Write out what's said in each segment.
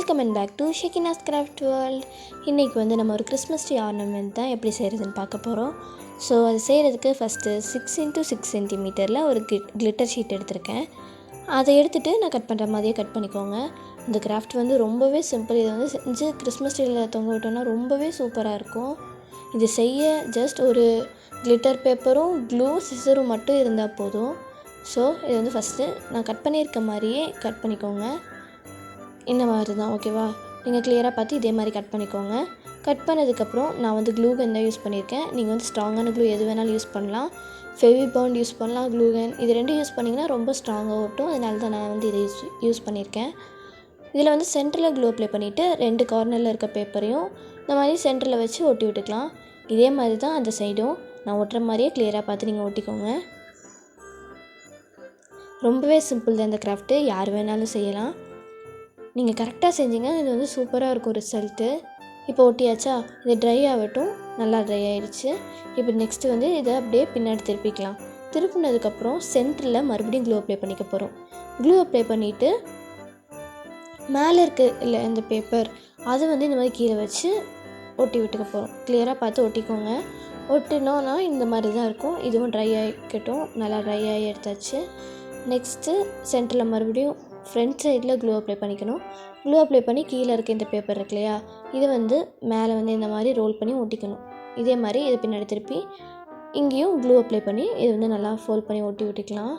Welcome and back to Shekinah's craft world. இன்றைக்கி வந்து நம்ம ஒரு கிறிஸ்மஸ் ட்ரீ ஆர்னமெண்ட் தான் எப்படி செய்கிறதுன்னு பார்க்க போகிறோம். ஸோ அது செய்கிறதுக்கு ஃபஸ்ட்டு 6x6 சென்டிமீட்டரில் ஒரு கிளிட்டர் ஷீட் எடுத்திருக்கேன். அதை எடுத்துகிட்டு நான் கட் பண்ணுற மாதிரியே கட் பண்ணிக்கோங்க. இந்த கிராஃப்ட் வந்து ரொம்பவே சிம்பிள். இதை வந்து செஞ்சு கிறிஸ்மஸ் ட்ரீயில் தொங்க விட்டோன்னா ரொம்பவே சூப்பராக இருக்கும். இது செய்ய ஜஸ்ட் ஒரு கிளிட்டர் பேப்பரும் க்ளூ சிசரும் மட்டும் இருந்தால் போதும். ஸோ இது வந்து ஃபஸ்ட்டு நான் கட் பண்ணியிருக்க மாதிரியே கட் பண்ணிக்கோங்க. இந்த மாதிரி தான், ஓகேவா? நீங்கள் கிளியராக பார்த்து இதே மாதிரி கட் பண்ணிக்கோங்க. கட் பண்ணதுக்கப்புறம் நான் வந்து க்ளூ கன் தான் யூஸ் பண்ணியிருக்கேன். நீங்கள் வந்து ஸ்ட்ராங்கான க்ளூ எது வேணாலும் யூஸ் பண்ணலாம். ஃபெவிபாண்ட் யூஸ் பண்ணலாம், க்ளூ கன் இது ரெண்டும் யூஸ் பண்ணிங்கன்னா ரொம்ப ஸ்ட்ராங்காக ஓட்டும். அதனால தான் நான் வந்து இதை யூஸ் பண்ணியிருக்கேன். இதில் வந்து சென்டரில் க்ளூ அப்ளை பண்ணிவிட்டு 2 கார்னரில் இருக்க பேப்பரையும் இந்த மாதிரி சென்டரில் வச்சு ஒட்டி விட்டுக்கலாம். இதே மாதிரி தான் அந்த சைடும் நான் ஒட்டுற மாதிரியே கிளியராக பார்த்து நீங்கள் ஒட்டிக்கோங்க. ரொம்பவே சிம்பிள் தான் இந்த கிராஃப்ட்டு, யார் வேணாலும் செய்யலாம். நீங்கள் கரெக்டாக செஞ்சீங்க, இது வந்து சூப்பராக இருக்கும் ரிசல்ட்டு. இப்போ ஒட்டியாச்சா? இது ட்ரை ஆகட்டும். நல்லா ட்ரை ஆகிடுச்சு. இப்போ நெக்ஸ்ட்டு வந்து இதை அப்படியே பின்னாடி திருப்பிக்கலாம். திருப்பினதுக்கப்புறம் சென்டரில் மறுபடியும் க்ளூ அப்ளை பண்ணிக்க போகிறோம். க்ளூ அப்ளை பண்ணிவிட்டு மேலே இருக்க இல்லை இந்த பேப்பர் அதை வந்து இந்த மாதிரி கீழே வச்சு ஒட்டி விட்டுக்க போகிறோம். கிளியராக பார்த்து ஒட்டிக்கோங்க. ஒட்டினோன்னா இந்த மாதிரி தான் இருக்கும். இதுவும் ட்ரை ஆகிக்கட்டும். நல்லா ட்ரை ஆகி எடுத்தாச்சு. நெக்ஸ்ட்டு சென்டரில் மறுபடியும் ஃப்ரண்ட் சைடில் க்ளூ அப்ளை பண்ணிக்கணும். க்ளூ அப்ளை பண்ணி கீழே இருக்க இந்த பேப்பர் இருக்கு இல்லையா, இது வந்து மேலே வந்து இந்த மாதிரி ரோல் பண்ணி ஒட்டிக்கணும். இதே மாதிரி இது பின்னாடி திருப்பி இங்கேயும் க்ளூ அப்ளை பண்ணி இது வந்து நல்லா ஃபோல்ட் பண்ணி ஒட்டி விட்டுக்கலாம்.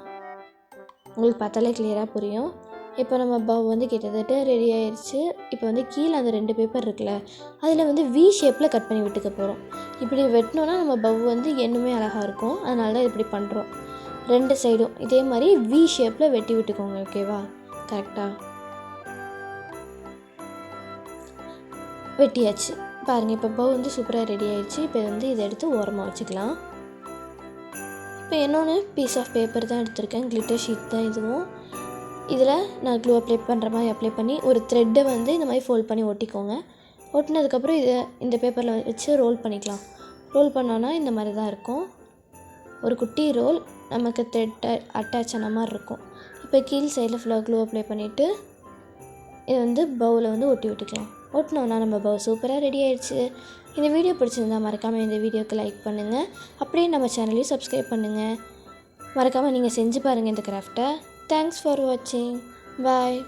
உங்களுக்கு பார்த்தாலே கிளியராக புரியும். இப்போ நம்ம பவ் வந்து கிட்டத்தட்ட ரெடி ஆயிடுச்சு. இப்போ வந்து கீழே அந்த 2 பேப்பர் இருக்குல்ல, அதில் வந்து வி ஷேப்பில் கட் பண்ணி விட்டுக்க போகிறோம். இப்படி வெட்டினோன்னா நம்ம பவ் வந்து இன்னுமே அழகாக இருக்கும். அதனால தான் இப்படி பண்ணுறோம். 2 சைடும் இதே மாதிரி வி ஷேப்பில் வெட்டி விட்டுக்கோங்க, ஓகேவா? கரெக்டாக வெட்டியாச்சு பாருங்கள். இப்போ பவ் வந்து சூப்பராக ரெடி ஆகிடுச்சு. இப்போ வந்து இதை எடுத்து ஓரமாக வச்சுக்கலாம். இப்போ இன்னொன்று பீஸ் ஆஃப் பேப்பர் தான் எடுத்திருக்கேன். கிளிட்டர் ஷீட் தான் இதுவும். இதில் நான் க்ளூ அப்ளை பண்ணுற மாதிரி அப்ளை பண்ணி ஒரு த்ரெட்டை வந்து இந்த மாதிரி ஃபோல்ட் பண்ணி ஒட்டிக்கோங்க. ஒட்டினதுக்கப்புறம் இதை இந்த பேப்பரில் வச்சு ரோல் பண்ணிக்கலாம். ரோல் பண்ணோன்னா இந்த மாதிரி தான் இருக்கும். ஒரு குட்டி ரோல் நமக்கு த்ரெட் அட்டாச் ஆன மாதிரி இருக்கும். இப்போ கீழ் சைடில் ஃபுல்லாக க்ளூ அப்ளை பண்ணிவிட்டு இதை வந்து பவுவில் வந்து ஒட்டி விட்டுக்கலாம். ஒட்டினோன்னா நம்ம பவு சூப்பராக ரெடி ஆகிடுச்சு. இந்த வீடியோ பிடிச்சிருந்தா மறக்காமல் இந்த வீடியோக்கு லைக் பண்ணுங்கள். அப்படியே நம்ம சேனலையும் சப்ஸ்கிரைப் பண்ணுங்கள். மறக்காமல் நீங்கள் செஞ்சு பாருங்கள் இந்த கிராஃப்டை. தேங்க்ஸ் ஃபார் வாட்சிங். பாய்.